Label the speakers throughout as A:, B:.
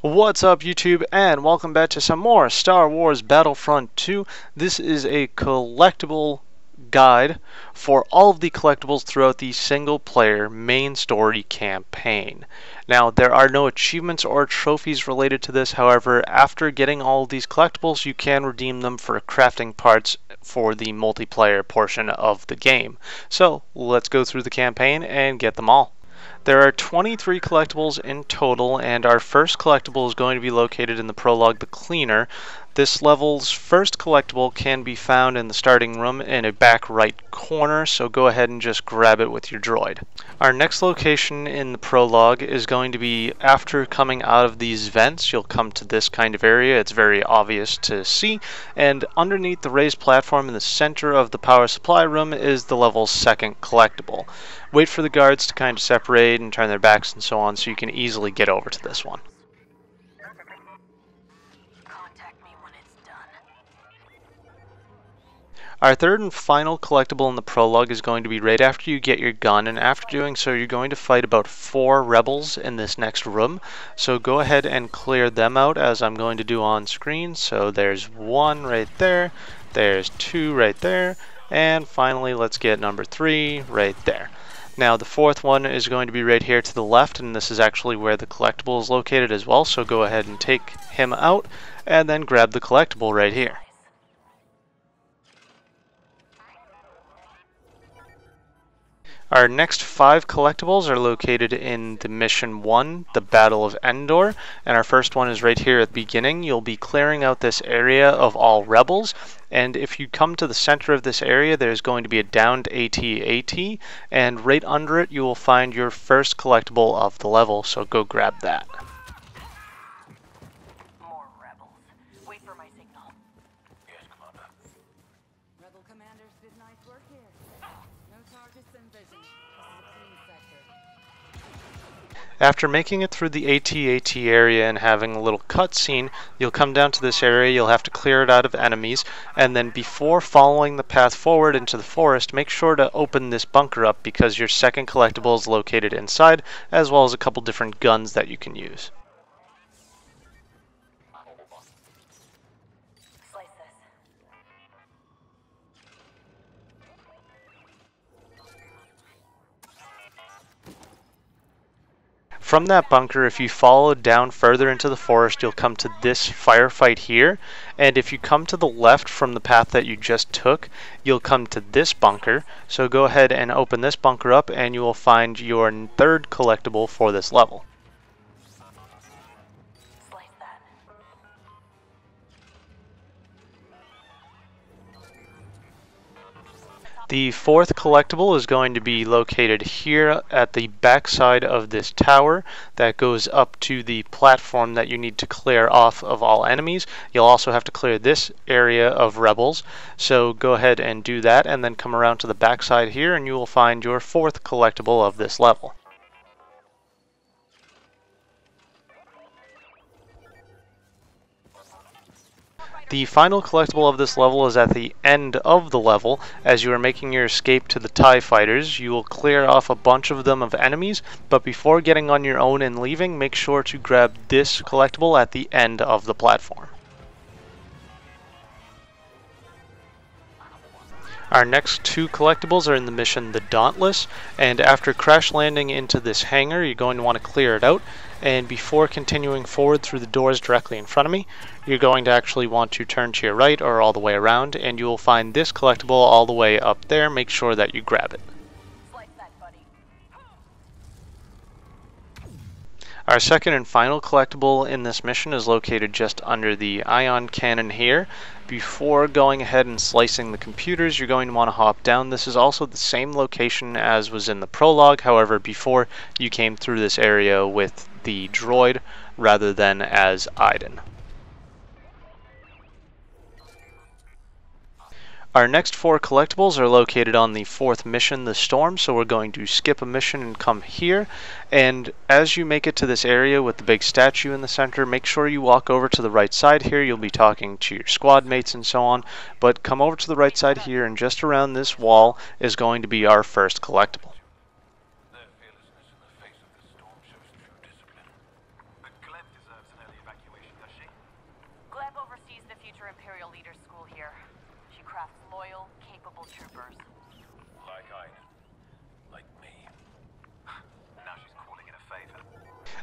A: What's up, YouTube, and welcome back to some more Star Wars Battlefront 2. This is a collectible guide for all of the collectibles throughout the single-player main story campaign. Now, there are no achievements or trophies related to this. However, after getting all of these collectibles, you can redeem them for crafting parts for the multiplayer portion of the game. So, let's go through the campaign and get them all. There are 23 collectibles in total, and our first collectible is going to be located in the prologue, the Cleaner. This level's first collectible can be found in the starting room in a back right corner, so go ahead and just grab it with your droid. Our next location in the prologue is going to be after coming out of these vents. You'll come to this kind of area. It's very obvious to see, and underneath the raised platform in the center of the power supply room is the level's second collectible. Wait for the guards to kind of separate and turn their backs and so on, so you can easily get over to this one. Our third and final collectible in the prologue is going to be right after you get your gun, and after doing so you're going to fight about 4 rebels in this next room. So go ahead and clear them out as I'm going to do on screen. So there's 1 right there, there's 2 right there, and finally let's get number 3 right there. Now the 4th one is going to be right here to the left, and this is actually where the collectible is located as well, so go ahead and take him out and then grab the collectible right here. Our next 5 collectibles are located in the Mission 1, the Battle of Endor, and our first one is right here at the beginning. You'll be clearing out this area of all rebels, and if you come to the center of this area, there's going to be a downed AT-AT, and right under it you will find your first collectible of the level, so go grab that.
B: More rebels. Wait for my signal. Yes, Commander.
C: Rebel commanders did nice work here. No targets in vision. This is a clean sector.
A: After making it through the AT-AT area and having a little cutscene, you'll come down to this area. You'll have to clear it out of enemies, and then before following the path forward into the forest, make sure to open this bunker up because your second collectible is located inside, as well as a couple different guns that you can use.
B: Slice this.
A: From that bunker, if you follow down further into the forest, you'll come to this firefight here, and if you come to the left from the path that you just took, you'll come to this bunker. So go ahead and open this bunker up and you will find your third collectible for this level.
B: Slice that.
A: The 4th collectible is going to be located here at the back side of this tower that goes up to the platform that you need to clear off of all enemies. You'll also have to clear this area of rebels, so go ahead and do that and then come around to the back side here and you will find your 4th collectible of this level. The final collectible of this level is at the end of the level. As you are making your escape to the TIE fighters, you will clear off a bunch of them of enemies, but before getting on your own and leaving, make sure to grab this collectible at the end of the platform. Our next 2 collectibles are in the mission the Dauntless, and after crash landing into this hangar, you're going to want to clear it out, and before continuing forward through the doors directly in front of me, you're going to actually want to turn to your right or all the way around, and you will find this collectible all the way up there. Make sure that you grab it.
B: Slice that, buddy.
A: Our second and final collectible in this mission is located just under the ion cannon here. Before going ahead and slicing the computers, you're going to want to hop down. This is also the same location as was in the prologue, however, before you came through this area with the droid rather than as Iden. Our next 4 collectibles are located on the 4th mission, the Storm, so we're going to skip a mission and come here. And as you make it to this area with the big statue in the center, make sure you walk over to the right side here. You'll be talking to your squad mates and so on, but come over to the right side here, and just around this wall is going to be our first collectible.
D: Their fearlessness in the face of the storm shows true discipline. The Colette deserves an
B: Gleb oversees the future Imperial Leaders School here. She crafts loyal, capable troopers.
D: Like me. Now she's calling it a favor.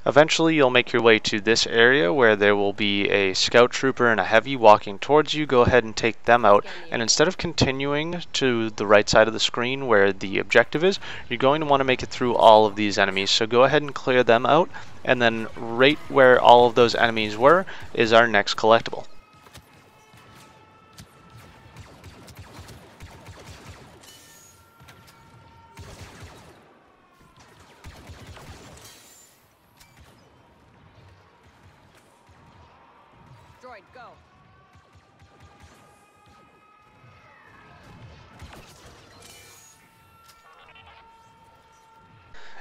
A: Eventually, you'll make your way to this area where there will be a scout trooper and a heavy walking towards you. Go ahead and take them out, and instead of continuing to the right side of the screen where the objective is, you're going to want to make it through all of these enemies. So go ahead and clear them out, and then right where all of those enemies were is our next collectible.
C: Droid, go.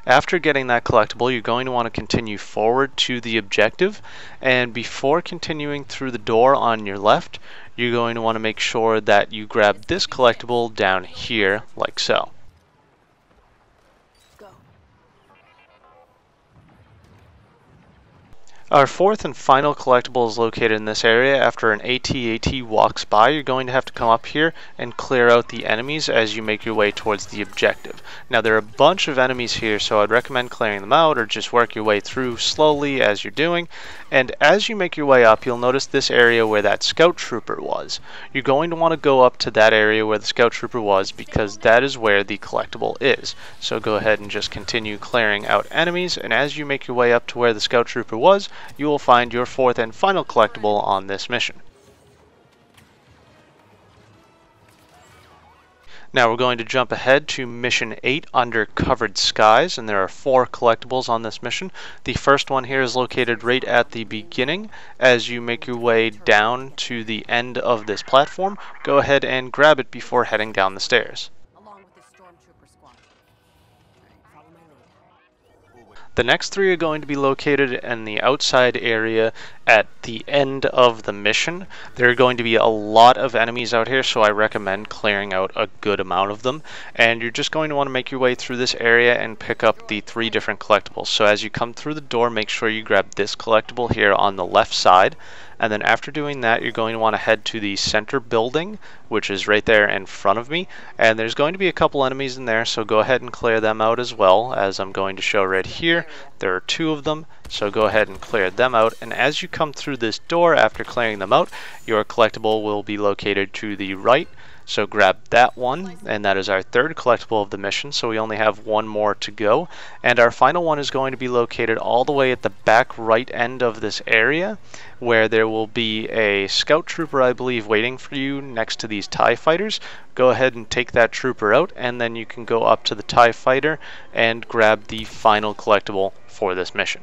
A: After getting that collectible, you're going to want to continue forward to the objective, and before continuing through the door on your left, you're going to want to make sure that you grab this collectible down here, like so.
C: Go.
A: Our fourth and final collectible is located in this area. After an AT-AT walks by, you're going to have to come up here and clear out the enemies as you make your way towards the objective. Now there are a bunch of enemies here, so I'd recommend clearing them out or just work your way through slowly as you're doing. And as you make your way up, you'll notice this area where that scout trooper was. You're going to want to go up to that area where the scout trooper was because that is where the collectible is. So go ahead and just continue clearing out enemies, and as you make your way up to where the scout trooper was, you will find your fourth and final collectible on this mission. Now we're going to jump ahead to Mission 8, Under Covered Skies, and there are 4 collectibles on this mission. The first one here is located right at the beginning. As you make your way down to the end of this platform, go ahead and grab it before heading down the stairs.
C: Along with this stormtrooper squad. Alright, follow my lead.
A: The next 3 are going to be located in the outside area at the end of the mission. There are going to be a lot of enemies out here, so I recommend clearing out a good amount of them. And you're just going to want to make your way through this area and pick up the 3 different collectibles. So as you come through the door, make sure you grab this collectible here on the left side. And then after doing that, you're going to want to head to the center building, which is right there in front of me. And there's going to be a couple enemies in there, so go ahead and clear them out as well, as I'm going to show right here. There are 2 of them, so go ahead and clear them out. And as you come through this door after clearing them out, your collectible will be located to the right. So grab that one, and that is our 3rd collectible of the mission, so we only have 1 more to go. And our final one is going to be located all the way at the back right end of this area, where there will be a scout trooper, I believe, waiting for you next to these TIE fighters. Go ahead and take that trooper out, and then you can go up to the TIE fighter and grab the final collectible for this mission.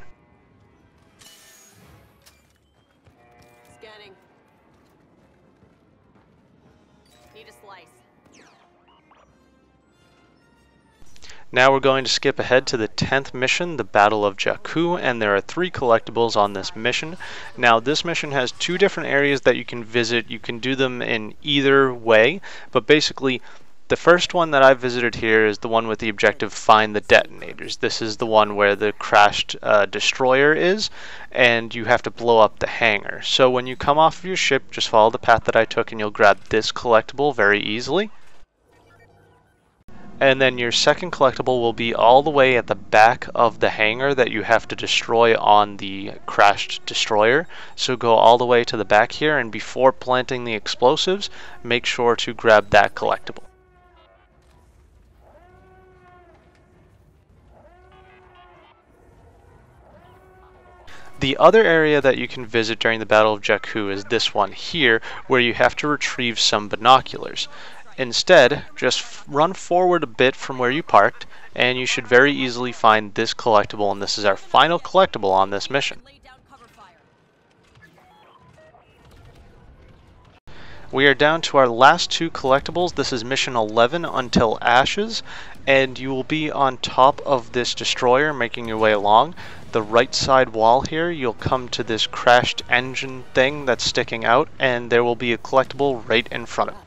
C: Scanning. Need a slice.
A: Now we're going to skip ahead to the 10th mission, the Battle of Jakku, and there are 3 collectibles on this mission. Now this mission has 2 different areas that you can visit. You can do them in either way, but basically the first one that I visited here is the one with the objective Find the Detonators. This is the one where the crashed destroyer is, and you have to blow up the hangar. So when you come off of your ship, just follow the path that I took and you'll grab this collectible very easily. And then your second collectible will be all the way at the back of the hangar that you have to destroy on the crashed destroyer. So go all the way to the back here, and before planting the explosives, make sure to grab that collectible. The other area that you can visit during the Battle of Jakku is this one here, where you have to retrieve some binoculars. Instead, just run forward a bit from where you parked, and you should very easily find this collectible, and this is our final collectible on this mission.
C: Lay down cover fire.
A: We are down to our last 2 collectibles. This is Mission 11, Until Ashes, and you will be on top of this destroyer making your way along. The right side wall here, you'll come to this crashed engine thing that's sticking out, and there will be a collectible right in front of it.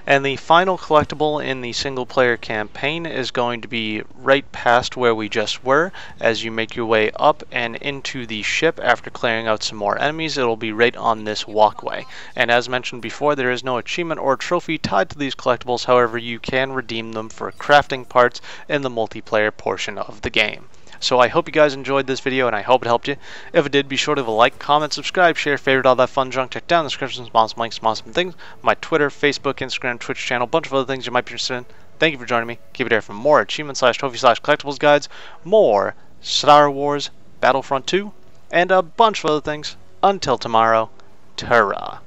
A: And the final collectible in the single player campaign is going to be right past where we just were. As you make your way up and into the ship after clearing out some more enemies, it'll be right on this walkway. And as mentioned before, there is no achievement or trophy tied to these collectibles. However, you can redeem them for crafting parts in the multiplayer portion of the game. So I hope you guys enjoyed this video, and I hope it helped you. If it did, be sure to leave a like, comment, subscribe, share, favorite, all that fun junk. Check down in the description, some links, some awesome things. My Twitter, Facebook, Instagram, Twitch channel, a bunch of other things you might be interested in. Thank you for joining me. Keep it there for more achievement/trophy/collectibles guides, more Star Wars Battlefront 2, and a bunch of other things. Until tomorrow, ta-ra.